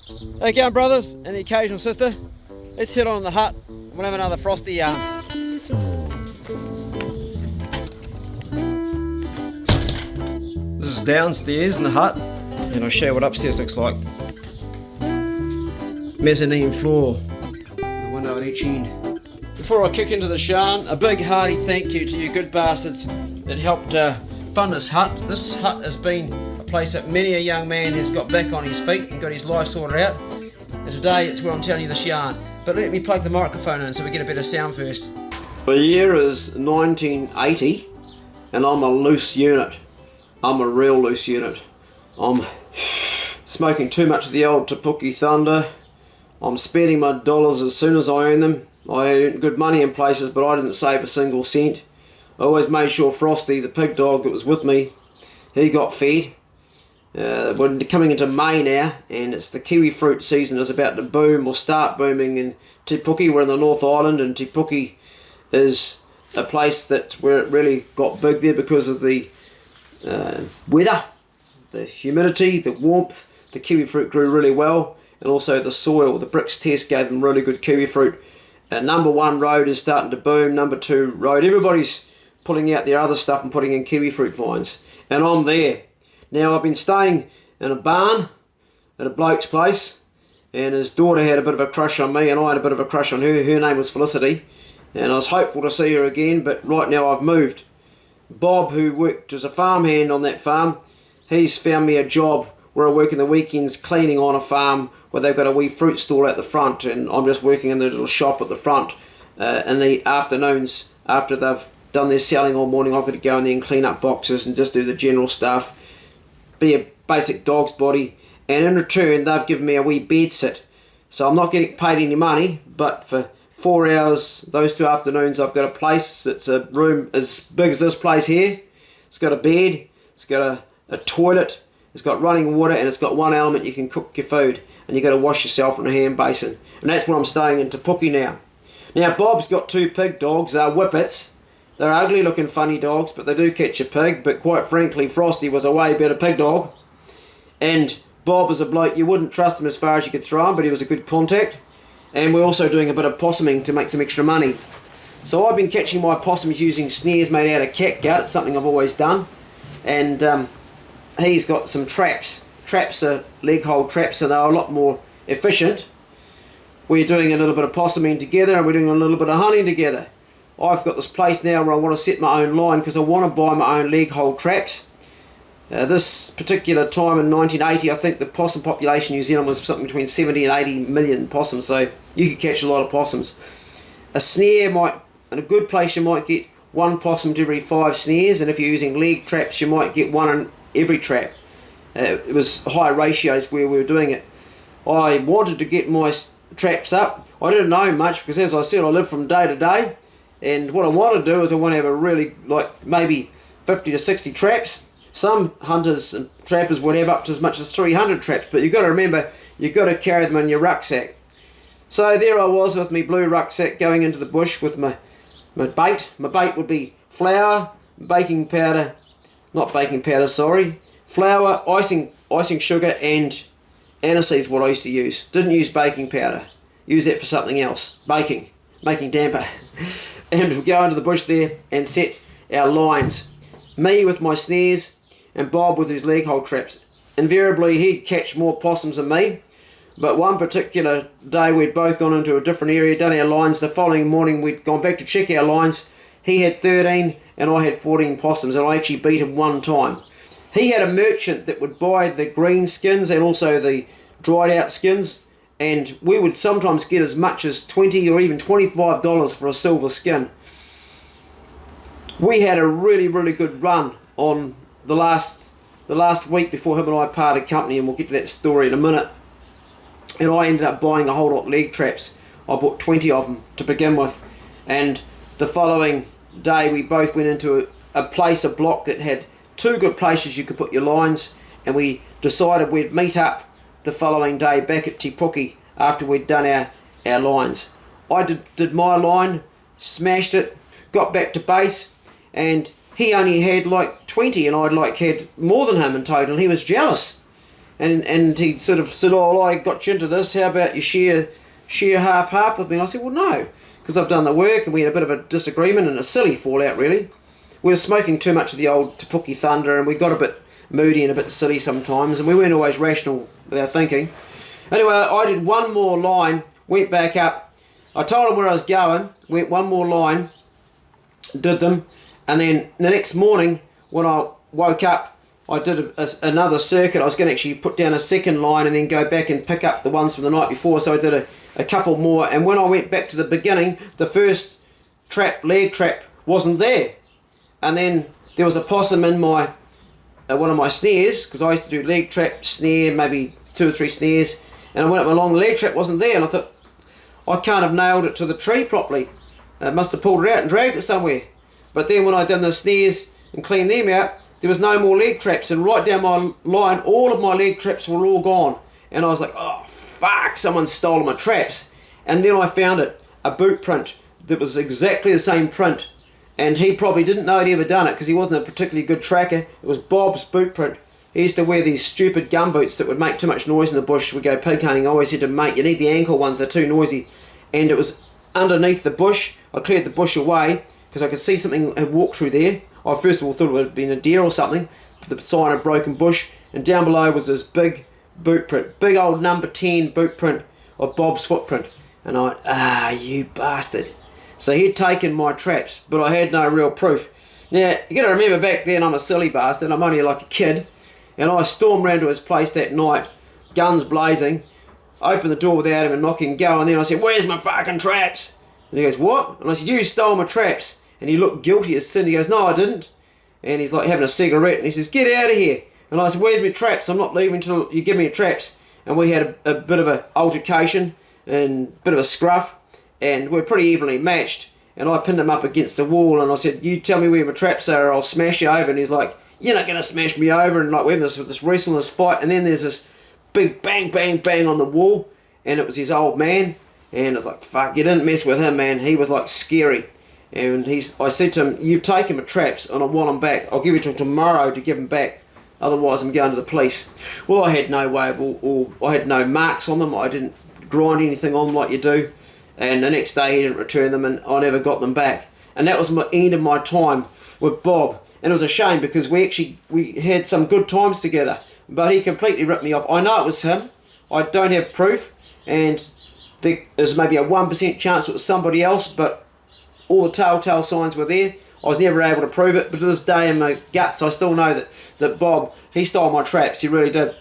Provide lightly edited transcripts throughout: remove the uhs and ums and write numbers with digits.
How you going, brothers and the occasional sister? Let's head on in the hut and we'll have another Frosty yarn. This is downstairs in the hut, and I'll show you what upstairs looks like. Mezzanine floor, the window at each end. Before I kick into the yarn, a big hearty thank you to you good bastards that helped fund this hut. This hut has been a place that many a young man has got back on his feet and got his life sorted out. And today it's where I'm telling you this yarn. But let me plug the microphone in so we get a better sound first. The year is 1980 and I'm a loose unit. I'm a real loose unit. I'm smoking too much of the old Te Puke Thunder. I'm spending my dollars as soon as I earn them. I earned good money in places, but I didn't save a single cent. I always made sure Frosty, the pig dog that was with me, he got fed. We're coming into May now, and it's the kiwi fruit season is about to boom or start booming in Te Puke. We're in the North Island, and Te Puke is a place where it really got big there because of the weather, the humidity, the warmth. The kiwi fruit grew really well, and also the soil. The bricks test gave them really good kiwi fruit. Number 1 road is starting to boom. Number 2 road, everybody's pulling out their other stuff and putting in kiwi fruit vines, and I'm there. Now I've been staying in a barn at a bloke's place, and his daughter had a bit of a crush on me and I had a bit of a crush on her. Her name was Felicity, and I was hopeful to see her again, but right now I've moved. Bob, who worked as a farmhand on that farm, he's found me a job where I work in the weekends cleaning on a farm where they've got a wee fruit stall at the front, and I'm just working in the little shop at the front. In the afternoons, after they've done their selling all morning, I've got to go in there and clean up boxes and just do the general stuff, be a basic dog's body, and in return they've given me a wee bed sit. So I'm not getting paid any money, but for 4 hours those 2 afternoons I've got a place. It's a room as big as this place here. It's got a bed, it's got a toilet, it's got running water, and it's got one element you can cook your food, and you got to wash yourself in a hand basin. And that's where I'm staying in Te Puke now. Now Bob's got 2 pig dogs, whippets. They're ugly looking funny dogs, but they do catch a pig. But quite frankly, Frosty was a way better pig dog. And Bob is a bloke, you wouldn't trust him as far as you could throw him, but he was a good contact. And we're also doing a bit of possuming to make some extra money. So I've been catching my possums using snares made out of catgut. It's something I've always done. And he's got some traps. Traps are leg hold traps, so they're a lot more efficient. We're doing a little bit of possuming together, and we're doing a little bit of hunting together. I've got this place now where I want to set my own line because I want to buy my own leg hold traps. This particular time in 1980, I think the possum population in New Zealand was something between 70 and 80 million possums, so you could catch a lot of possums. A snare might, in a good place, you might get 1 possum to every 5 snares, and if you're using leg traps, you might get 1 in every trap. It was high ratios where we were doing it. I wanted to get my traps up. I didn't know much because, as I said, I live from day to day. And what I want to do is I want to have a really, like, maybe 50 to 60 traps. Some hunters and trappers would have up to as much as 300 traps, but you've got to remember, you've got to carry them in your rucksack. So there I was with my blue rucksack going into the bush with my bait. My bait would be flour, baking powder, not baking powder, sorry, flour, icing sugar, and aniseed's what I used to use. Didn't use baking powder. Use that for something else. Making damper. And we go into the bush there and set our lines. Me with my snares and Bob with his leg hold traps. Invariably he'd catch more possums than me, but one particular day we'd both gone into a different area, done our lines. The following morning we'd gone back to check our lines. He had 13 and I had 14 possums, and I actually beat him 1 time. He had a merchant that would buy the green skins and also the dried out skins, and we would sometimes get as much as $20 or even $25 for a silver skin. We had a really, really good run on the last week before him and I parted company, and we'll get to that story in a minute. And I ended up buying a whole lot of leg traps. I bought 20 of them to begin with, and the following day we both went into a block that had 2 good places you could put your lines, and we decided we'd meet up the following day back at Te Puke after we'd done our lines. I did my line, smashed it, got back to base, and he only had like 20 and I'd like had more than him in total, and he was jealous. and he sort of said, oh, I got you into this, how about you share half with me? And I said, well, no, because I've done the work, and we had a bit of a disagreement and a silly fallout, really. We were smoking too much of the old Te Puke Thunder, and we got a bit moody and a bit silly sometimes, and we weren't always rational with our thinking. Anyway, I did one more line, went back up, I told him where I was going, went one more line, did them, and then the next morning when I woke up, I did another circuit. I was going to actually put down a second line and then go back and pick up the ones from the night before, so I did a couple more, and when I went back to the beginning, the first leg trap wasn't there, and then there was a possum in my one of my snares, because I used to do leg trap, snare, maybe 2 or 3 snares, and I went up along, the leg trap wasn't there, and I thought, I can't have nailed it to the tree properly. I must have pulled it out and dragged it somewhere. But then when I done the snares and cleaned them out, there was no more leg traps, and right down my line, all of my leg traps were all gone. And I was like, oh fuck, someone's stolen my traps. And then I found it, a boot print that was exactly the same print. And he probably didn't know he'd ever done it, because he wasn't a particularly good tracker. It was Bob's boot print. He used to wear these stupid gum boots that would make too much noise in the bush. We'd go pig hunting. I always said to mate, you need the ankle ones, they're too noisy. And it was underneath the bush. I cleared the bush away because I could see something had walked through there. I first of all thought it would have been a deer or something, the sign of broken bush. And down below was this big boot print, big old number 10 boot print of Bob's footprint. And I went, ah, you bastard. So he'd taken my traps, but I had no real proof. Now, you got to remember, back then I'm a silly bastard, I'm only like a kid, and I stormed round to his place that night, guns blazing, opened the door without him knocking and go, and then I said, where's my fucking traps? And he goes, what? And I said, you stole my traps. And he looked guilty as sin. He goes, no, I didn't. And he's like having a cigarette, and he says, get out of here. And I said, where's my traps? I'm not leaving until you give me your traps. And we had a bit of an altercation and a bit of a scruff, and we're pretty evenly matched. And I pinned him up against the wall, and I said, you tell me where my traps are or I'll smash you over. And he's like, you're not going to smash me over. And like, we're having this wrestle, this fight, and then there's this big bang, bang, bang on the wall, and it was his old man. And it's like, fuck, you didn't mess with him, man. He was like scary. And I said to him, you've taken my traps and I want them back. I'll give you till tomorrow to give them back. Otherwise I'm going to the police. Well, I had no way of, or I had no marks on them. I didn't grind anything on them like you do. And the next day he didn't return them, and I never got them back. And that was my end of my time with Bob. And it was a shame, because we had some good times together. But he completely ripped me off. I know it was him. I don't have proof. And there's maybe a 1% chance it was somebody else, but all the telltale signs were there. I was never able to prove it, but to this day in my guts I still know that Bob, he stole my traps, he really did.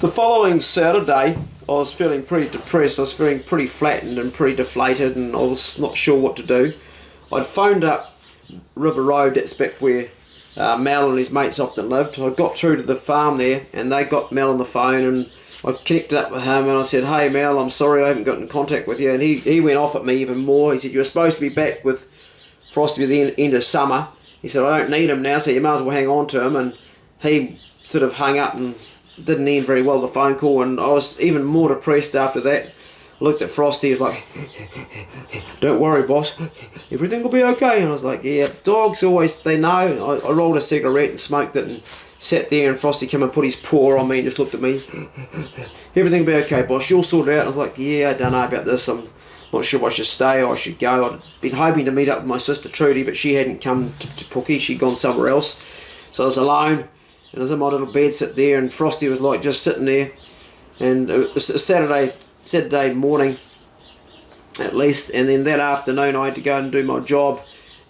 The following Saturday I was feeling pretty depressed, I was feeling pretty flattened and pretty deflated, and I was not sure what to do. I'd phoned up River Road, that's back where Mel and his mates often lived. I got through to the farm there, and they got Mel on the phone, and I connected up with him, and I said, hey Mel, I'm sorry I haven't got in contact with you. And he went off at me even more. He said, you're supposed to be back with Frosty at the end of summer. He said, I don't need him now, so you might as well hang on to him. And he sort of hung up and didn't end very well the phone call, and I was even more depressed after that. I looked at Frosty, he was like, don't worry boss, everything will be okay. And I was like, yeah, dogs always, they know. I rolled a cigarette and smoked it and sat there, and Frosty came and put his paw on me and just looked at me. Everything will be okay boss, you'll sort it out. And I was like, yeah, I don't know about this, I'm not sure if I should stay or I should go. I'd been hoping to meet up with my sister Trudy, but she hadn't come to Te Puke, she'd gone somewhere else. So I was alone, and I was in my little bed sit there, and Frosty was like just sitting there. And it was a Saturday morning at least, and then that afternoon I had to go and do my job,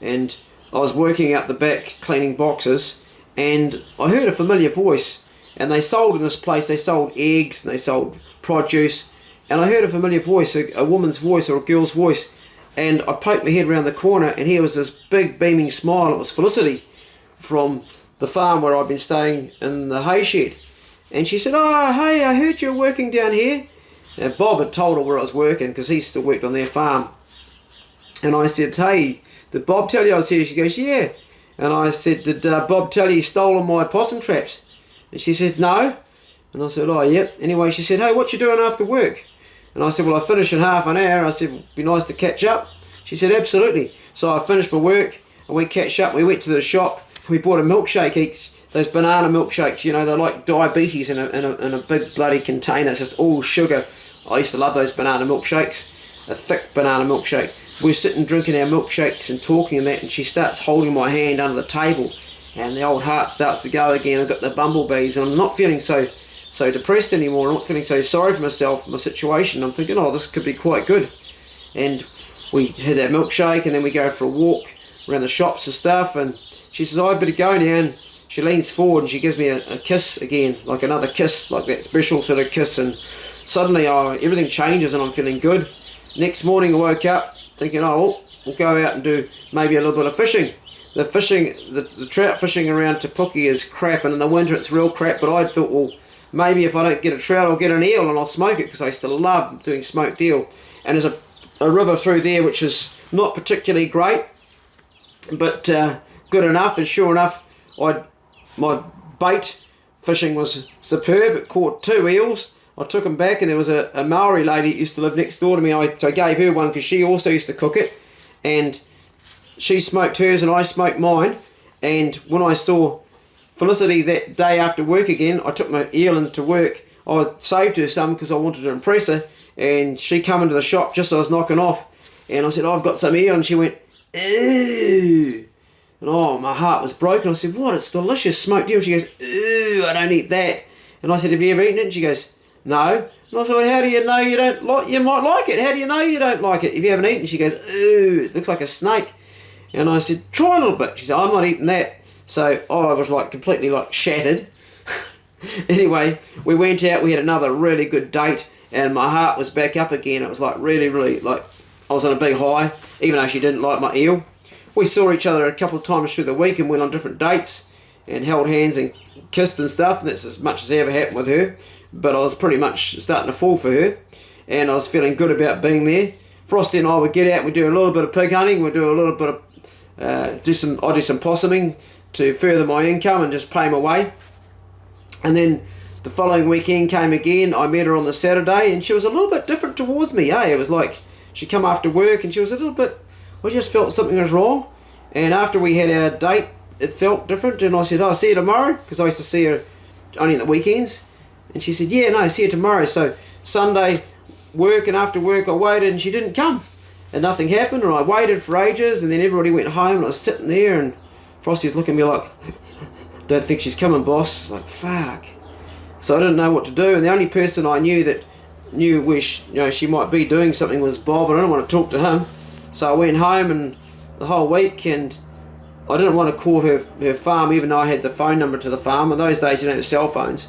and I was working out the back cleaning boxes, and I heard a familiar voice. And they sold in this place, they sold eggs and they sold produce, and I heard a familiar voice, a woman's voice or a girl's voice, and I poked my head around the corner, and here was this big beaming smile. It was Felicity from the farm where I'd been staying in the hay shed. And she said, oh hey, I heard you're working down here. And Bob had told her where I was working, because he still worked on their farm. And I said, hey, did Bob tell you I was here? She goes, yeah. And I said, did Bob tell you he stole my possum traps? And she said, no. And I said, oh yep. Anyway, she said, hey, what you doing after work? And I said, well, I finish in half an hour. I said, it'd be nice to catch up. She said, absolutely. So I finished my work, and we catch up. We went to the shop, and we bought a milkshake each. those banana milkshakes, you know, they're like diabetes in a big bloody container. It's just all sugar. I used to love those banana milkshakes, a thick banana milkshake. We're sitting drinking our milkshakes and talking and that, and she starts holding my hand under the table, and the old heart starts to go again. I've got the bumblebees, and I'm not feeling so depressed anymore. I'm not feeling so sorry for myself, my situation. I'm thinking, oh, this could be quite good. And we had that milkshake, and then we go for a walk around the shops and stuff, and she says, I better go now, and she leans forward and she gives me a kiss again, like another kiss, like that special sort of kiss, and suddenly everything changes and I'm feeling good. Next morning I woke up thinking, oh, we'll go out and do maybe a little bit of fishing. The trout fishing around Te Puke is crap, and in the winter it's real crap, but I thought, well, maybe if I don't get a trout I'll get an eel and I'll smoke it, because I used to love doing smoked eel. And there's a river through there which is not particularly great, but good enough, and sure enough my bait fishing was superb. It caught 2 eels. I took them back, and there was a Maori lady that used to live next door to me. So I gave her one because she also used to cook it, and she smoked hers and I smoked mine. And when I saw Felicity that day after work again, I took my eel into work. I saved her some because I wanted to impress her, and she come into the shop just as I was knocking off, and I said, oh, I've got some eel, and she went, ew. And oh, my heart was broken. I said, what? It's delicious smoked eel. She goes, ew, I don't eat that. And I said, have you ever eaten it? And she goes, no. And I thought, how do you know you don't like? You might like it. How do you know you don't like it if you haven't eaten? She goes, ooh, it looks like a snake. And I said, try a little bit. She said, I'm not eating that. So I was like completely like shattered. Anyway, we went out. We had another really good date, and my heart was back up again. It was like really, really like I was on a big high, even though she didn't like my eel. We saw each other a couple of times through the week and went on different dates and held hands and kissed and stuff, and that's as much as ever happened with her. But I was pretty much starting to fall for her, and I was feeling good about being there. Frosty and I would get out and we'd do a little bit of pig hunting, we'd do a little bit of I'd do some possuming to further my income and just pay my way. And then the following weekend came again. I met her on the Saturday, and she was a little bit different towards me. It was like she come after work and she was a little bit, I just felt something was wrong. And after we had our date, it felt different, and I said, I'll see you tomorrow, because I used to see her only on the weekends. And she said, yeah, no, see you tomorrow. So Sunday work, and after work I waited and she didn't come, and nothing happened, and I waited for ages, and then everybody went home and I was sitting there, and Frosty's looking at me like, don't think she's coming, boss. Like, fuck. So I didn't know what to do, and the only person I knew that knew where she might be doing something was Bob, and I didn't want to talk to him. So I went home and the whole week, and I didn't want to call her farm, even though I had the phone number to the farm. In those days you didn't have cell phones.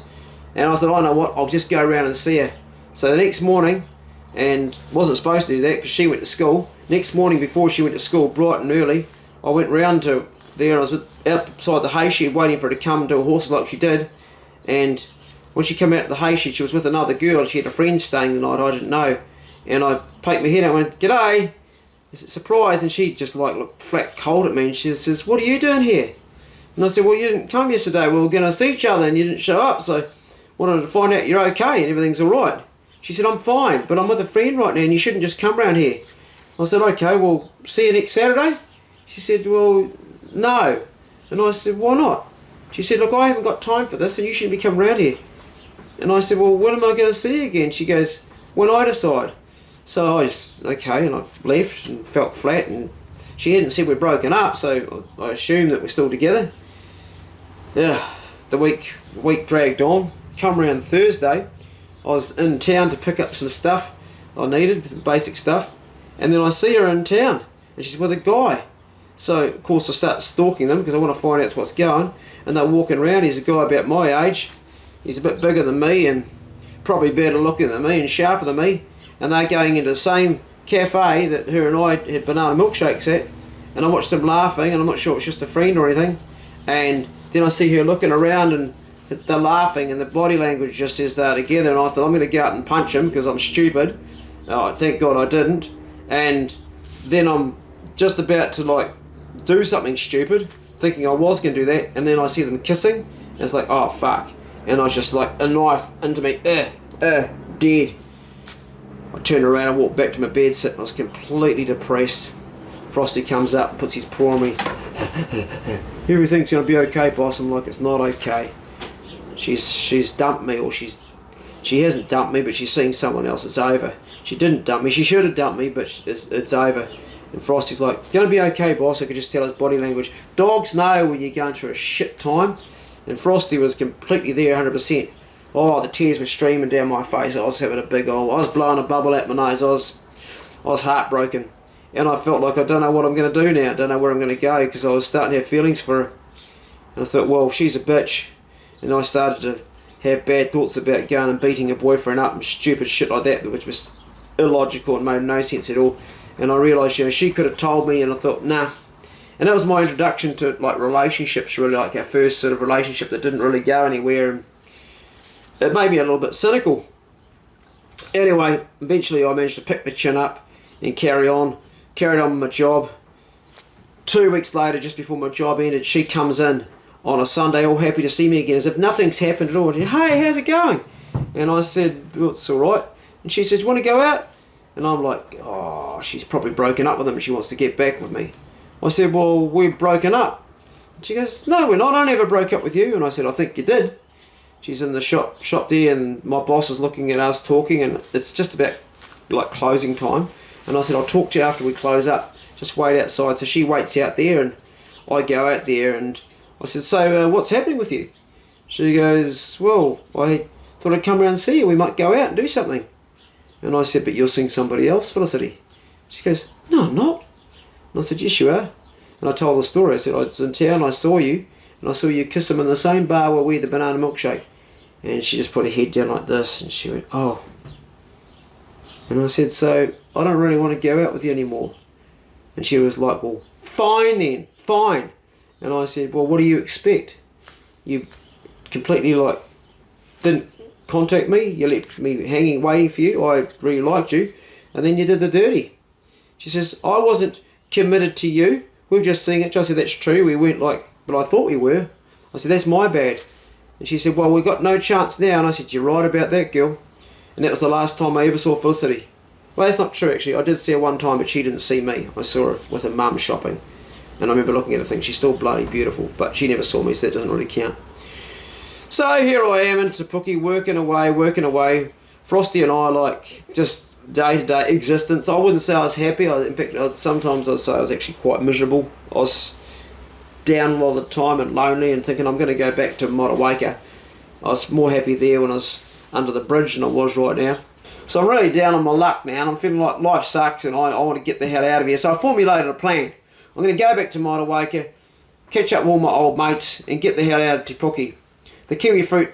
And I thought, oh, know what, I'll just go around and see her. So the next morning, and wasn't supposed to do that because she went to school. Next morning before she went to school, bright and early, I went round to there, and I was outside the hay shed waiting for her to come to her horses like she did. And when she came out to the hay shed, she was with another girl, and she had a friend staying the night, I didn't know. And I poked my head out and went, g'day. Surprise, and she just like looked flat cold at me, and she says, what are you doing here? And I said, well, you didn't come yesterday, we were going to see each other and you didn't show up, so wanted to find out you're okay and everything's alright. She said, I'm fine, but I'm with a friend right now and you shouldn't just come round here. I said, okay, well, see you next Saturday? She said, well, no. And I said, why not? She said, look, I haven't got time for this and you shouldn't be coming round here. And I said, well, when am I going to see you again? She goes, when I decide. So I just, okay, and I left and felt flat, and she hadn't said we're broken up, so I assumed that we're still together. The week dragged on. Come around Thursday, I was in town to pick up some stuff I needed, some basic stuff, and then I see her in town, and she's with a guy. So, of course, I start stalking them because I want to find out what's going, and they're walking around. He's a guy about my age. He's a bit bigger than me and probably better looking than me and sharper than me. And they're going into the same cafe that her and I had banana milkshakes at, and I watched them laughing, and I'm not sure it was just a friend or anything. And then I see her looking around, and they're laughing, and the body language just says they're together. And I thought, I'm going to go out and punch him because I'm stupid. Thank God I didn't. And then I'm just about to like do something stupid, thinking I was going to do that, and then I see them kissing, and it's like, oh fuck. And I was just like, a knife into me, dead. I turned around and walked back to my bed, sitting. I was completely depressed. Frosty comes up, puts his paw on me. everything's going to be okay, boss. I'm like, it's not okay. She's dumped me, or she hasn't dumped me, but she's seeing someone else. It's over. She didn't dump me. She should have dumped me, but it's over. And Frosty's like, it's going to be okay, boss. I could just tell his body language. Dogs know when you're going through a shit time. And Frosty was completely there, 100%. Oh, the tears were streaming down my face. I was having a big old... I was blowing a bubble out my nose. I was heartbroken. And I felt like I don't know what I'm going to do now. I don't know where I'm going to go, because I was starting to have feelings for her. And I thought, well, she's a bitch. And I started to have bad thoughts about going and beating a boyfriend up and stupid shit like that, which was illogical and made no sense at all. And I realised, she could have told me, and I thought, nah. And that was my introduction to like relationships, really, like our first sort of relationship that didn't really go anywhere. And it made me a little bit cynical. Anyway, eventually I managed to pick my chin up and carried on with my job. 2 weeks later, just before my job ended, she comes in on a Sunday, all happy to see me again, as if nothing's happened at all. Hey, how's it going? And I said, well, it's all right. And she said, you want to go out? And I'm like, oh, she's probably broken up with him and she wants to get back with me. I said, well, we've broken up. And she goes, no, we're not. I never broke up with you. And I said, I think you did. She's in the shop there, and my boss is looking at us talking, and it's just about like closing time. And I said, I'll talk to you after we close up. Just wait outside. So she waits out there, and I go out there, and I said, so what's happening with you? She goes, well, I thought I'd come around and see you. We might go out and do something. And I said, but you're seeing somebody else, Felicity. She goes, no, I'm not. And I said, yes, you are. And I told the story. I said, I was in town, I saw you, and I saw you kiss him in the same bar where we had the banana milkshake. And she just put her head down like this, and she went, oh. And I said, so I don't really want to go out with you anymore. And she was like, well, fine then, fine. And I said, well, what do you expect? You completely like didn't contact me, you left me hanging waiting for you, I really liked you, and then you did the dirty. She says, I wasn't committed to you, we were just seeing it. I said, that's true, we weren't like, but I thought we were. I said, that's my bad. And she said, well, we've got no chance now. And I said, you're right about that, girl. And that was the last time I ever saw Felicity. Well, that's not true, actually. I did see her one time, but she didn't see me. I saw her with her mum shopping. And I remember looking at her thinking, she's still bloody beautiful, but she never saw me, so that doesn't really count. So here I am in Te Puke, working away. Frosty and I, like, just day-to-day existence. I wouldn't say I was happy. In fact, sometimes I'd say I was actually quite miserable. I was down a lot of the time and lonely and thinking I'm going to go back to Motueka. I was more happy there when I was under the bridge than I was right now. So I'm really down on my luck now, and I'm feeling like life sucks and I want to get the hell out of here. So I formulated a plan. I'm going to go back to Motueka, catch up with all my old mates, and get the hell out of Te Puke. The kiwi fruit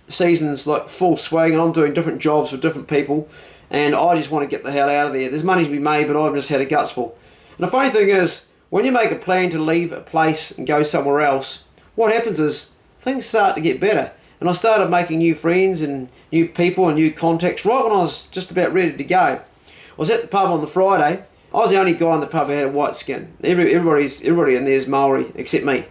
season's like full swing, and I'm doing different jobs for different people, and I just want to get the hell out of there. There's money to be made, but I've just had a guts full. And the funny thing is, when you make a plan to leave a place and go somewhere else, what happens is things start to get better. And I started making new friends and new people and new contacts right when I was just about ready to go. I was at the pub on the Friday. I was the only guy in the pub who had a white skin. Everybody in there is Maori except me.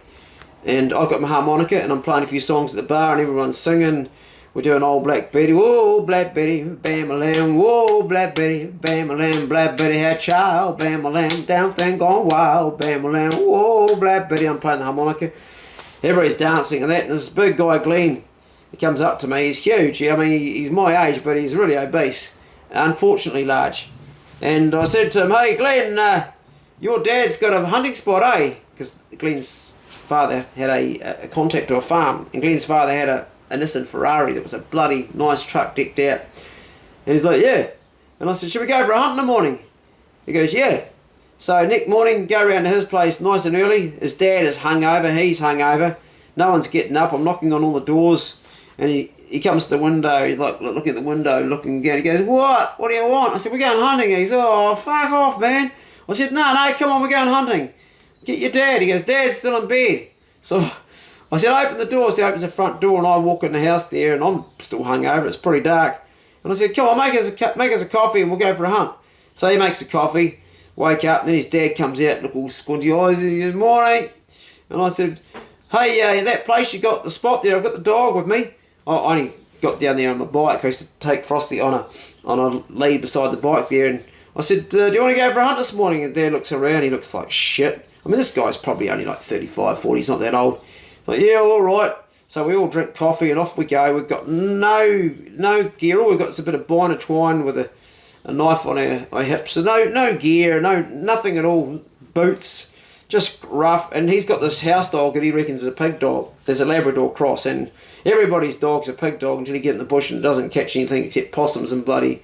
And I've got my harmonica and I'm playing a few songs at the bar and everyone's singing. We're doing Old Black Betty, whoa, Black Betty, bam-a-lam, whoa, Black Betty, bam-a-lam, Black Betty had a child, bam-a-lam, down thing gone wild, bam-a-lam, whoa, Black Betty. I'm playing the harmonica. Everybody's dancing and that, and this big guy, Glenn, he comes up to me. He's huge. I mean, he's my age, but he's really obese, unfortunately large. And I said to him, hey, Glenn, your dad's got a hunting spot, eh? Because Glenn's father had a contact to a farm, and Glenn's father had a Nissan Ferrari that was a bloody nice truck decked out. And he's like, yeah. And I said, should we go for a hunt in the morning? He goes, yeah. So next morning, go around to his place nice and early. His dad is hungover, he's hungover. No one's getting up. I'm knocking on all the doors. And he comes to the window, he's like looking at the window, looking again. He goes, what? What do you want? I said, we're going hunting. He goes, oh, fuck off, man. I said, no, come on, we're going hunting. Get your dad. He goes, Dad's still in bed. So I said, open the door. So he opens the front door and I walk in the house there and I'm still hungover. It's pretty dark. And I said, come on, make us a coffee and we'll go for a hunt. So he makes a coffee, wake up, and then his dad comes out, look all squinty eyes, good morning. And I said, hey, that place you got, the spot there, I've got the dog with me. I only got down there on my bike. I used to take Frosty on a lead beside the bike there, and I said, do you want to go for a hunt this morning? And Dad looks around, he looks like shit. I mean, this guy's probably only like 35, 40, he's not that old. Like, yeah, all right. So we all drink coffee and off we go. We've got no gear. All we've got is a bit of binder twine with a knife on our hips. So no gear, nothing at all. Boots, just rough. And he's got this house dog that he reckons is a pig dog. There's a Labrador cross, and everybody's dog's a pig dog until you get in the bush and it doesn't catch anything except possums and bloody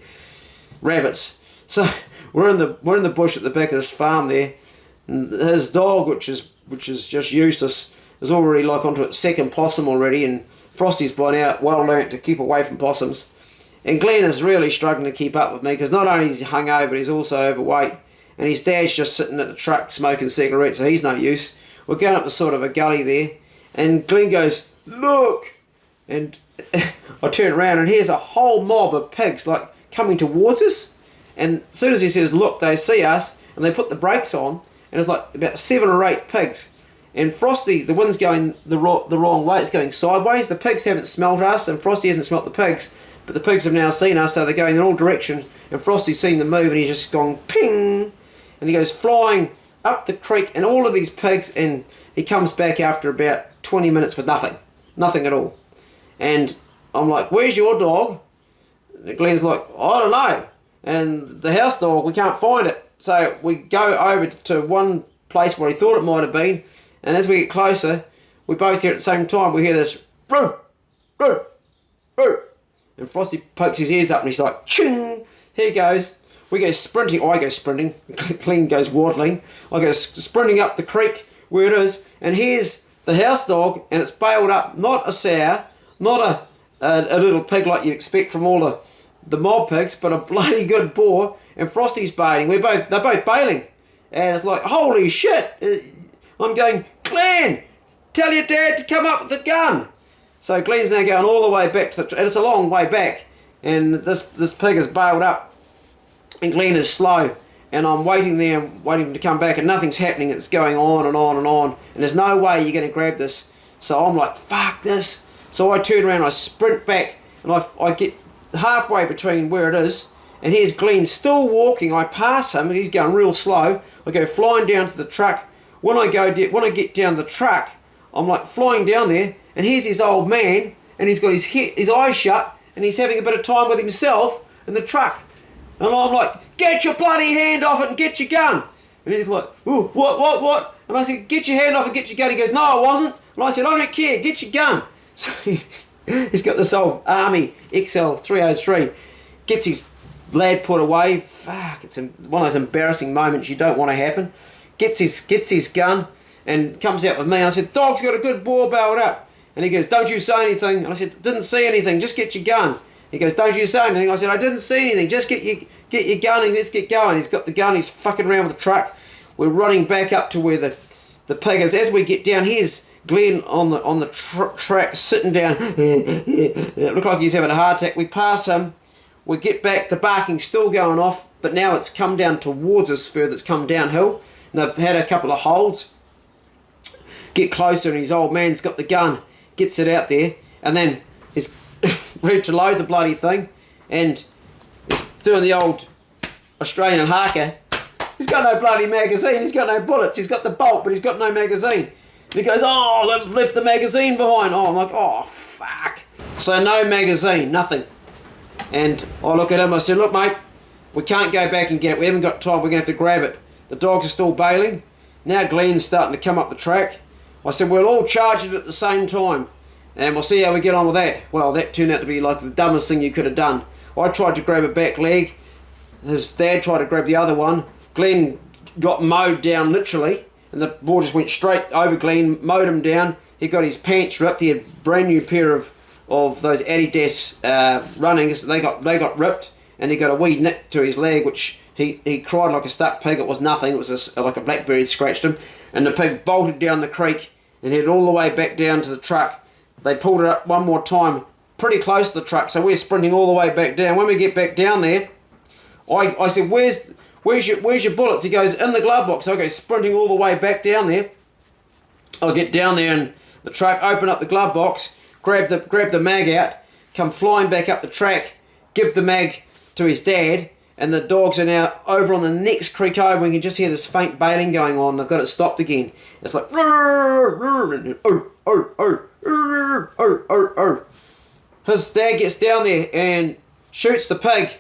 rabbits. So we're in the bush at the back of this farm there. And his dog, which is just useless, is already like onto its second possum already, and Frosty's by now well learnt to keep away from possums. And Glenn is really struggling to keep up with me because not only is he hungover, but he's also overweight. And his dad's just sitting at the truck smoking cigarettes, so he's no use. We're going up the sort of a gully there, and Glenn goes, "Look!" And I turn around, and here's a whole mob of pigs like coming towards us. And as soon as he says, "Look," they see us, and they put the brakes on. And it's like about 7 or 8 pigs. And Frosty, the wind's going the wrong way. It's going sideways. The pigs haven't smelt us, and Frosty hasn't smelt the pigs. But the pigs have now seen us, so they're going in all directions. And Frosty's seen them move, and he's just gone ping. And he goes flying up the creek, and all of these pigs, and he comes back after about 20 minutes with nothing. Nothing at all. And I'm like, "Where's your dog?" And Glenn's like, "I don't know. And the house dog, we can't find it." So we go over to one place where he thought it might have been, and as we get closer, we both hear at the same time, we hear this, "Roo, roo, roo." And Frosty pokes his ears up and he's like, "Ching!" Here goes. We go sprinting, I go sprinting, Glenn goes waddling, I go sprinting up the creek where it is, and here's the house dog, and it's bailed up, not a sow, not a little pig like you'd expect from all the mob pigs, but a bloody good boar. And Frosty's bailing. They're both bailing, and it's like, holy shit! I'm going, "Glenn, tell your dad to come up with the gun." So Glenn's now going all the way back to and it's a long way back, and this pig is bailed up, and Glenn is slow, and I'm waiting there, waiting for him to come back, and nothing's happening. It's going on and on and on, and there's no way you're going to grab this. So I'm like, fuck this. So I turn around, I sprint back, and I get halfway between where it is. And here's Glenn still walking. I pass him, he's going real slow. I go flying down to the truck. When I get down the truck, I'm like flying down there, and here's his old man, and he's got his eyes shut, and he's having a bit of time with himself in the truck. And I'm like, "Get your bloody hand off it and get your gun." And he's like, "Ooh, what? And I said, "Get your hand off and get your gun." He goes, "No, I wasn't." And I said, "I don't care, get your gun." So he's got this old Army XL 303, gets his lad put away. Fuck, it's one of those embarrassing moments you don't want to happen. Gets his gun and comes out with me. I said, "Dog's got a good boar bailed up." And he goes, "Don't you say anything." And I said, "Didn't see anything, just get your gun." He goes, "Don't you say anything." I said, "I didn't see anything, just get your gun and let's get going." He's got the gun, he's fucking around with the truck. We're running back up to where the pig is. As we get down, here's Glenn on the track sitting down. It looked like he's having a heart attack. We pass him. We get back, the barking's still going off, but now it's come down towards us further, it's come downhill, and they've had a couple of holds. Get closer, and his old man's got the gun, gets it out there, and then he's ready to load the bloody thing, and he's doing the old Australian harker. He's got no bloody magazine, he's got no bullets, he's got the bolt, but he's got no magazine. And he goes, "Oh, they've left the magazine behind." Oh, I'm like, "Oh, fuck." So no magazine, nothing. And I look at him, I said, "Look, mate, we can't go back and get it. We haven't got time. We're going to have to grab it." The dogs are still bailing. Now Glenn's starting to come up the track. I said, "We'll all charge it at the same time, and we'll see how we get on with that." Well, that turned out to be like the dumbest thing you could have done. I tried to grab a back leg. His dad tried to grab the other one. Glenn got mowed down literally, and the ball just went straight over Glenn, mowed him down. He got his pants ripped. He had a brand new pair of those Adidas runnings. They got ripped, and he got a wee nick to his leg, which he cried like a stuck pig. It was nothing. It was like a blackberry had scratched him, and the pig bolted down the creek and headed all the way back down to the truck. They pulled it up one more time, pretty close to the truck, so we're sprinting all the way back down. When we get back down there, I said, where's your bullets?" He goes, "In the glove box." So I go sprinting all the way back down there. I get down there and the truck, open up the glove box, grab the mag out, come flying back up the track, give the mag to his dad, and the dogs are now over on the next creek over. We can just hear this faint bailing going on. They've got it stopped again. It's like his dad gets down there and shoots the pig,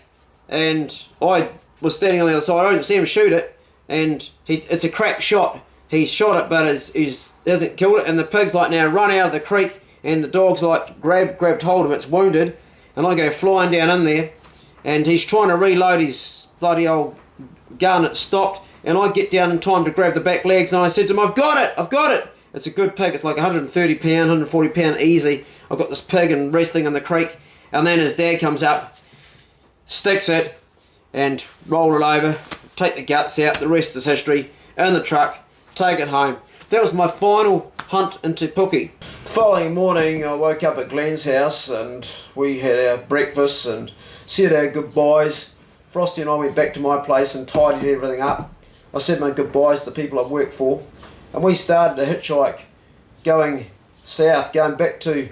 and I was standing on the other side. I didn't see him shoot it, and it's a crap shot. He's shot it, but he's hasn't killed it, and the pig's like now run out of the creek, and the dog's like grabbed hold of it. It's wounded, and I go flying down in there, and he's trying to reload his bloody old gun. It's stopped, and I get down in time to grab the back legs, and I said to him, I've got it! It's a good pig. It's like 130 pound, 140 pound easy. I've got this pig and resting in the creek, and then his dad comes up, sticks it, and roll it over, take the guts out. The rest is history. In the truck, take it home. That was my final hunt in Te Puke. The following morning, I woke up at Glenn's house, and we had our breakfast and said our goodbyes. Frosty and I went back to my place and tidied everything up. I said my goodbyes to the people I've worked for, and we started a hitchhike going south, going back to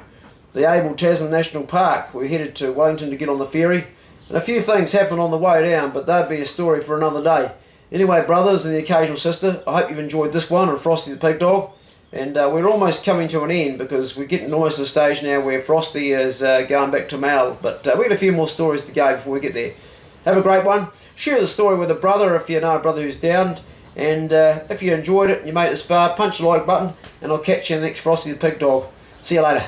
the Abel Tasman National Park. We headed to Wellington to get on the ferry, and a few things happened on the way down, but that'd be a story for another day. Anyway, brothers and the occasional sister, I hope you've enjoyed this one on Frosty the Pig Dog, and we're almost coming to an end because we're getting almost to the stage now where Frosty is going back to Mal, but we got a few more stories to go before we get there. Have a great one. Share the story with a brother if you know a brother who's downed, and if you enjoyed it and you made it this far, punch the like button, and I'll catch you in the next Frosty the Pig Dog. See you later.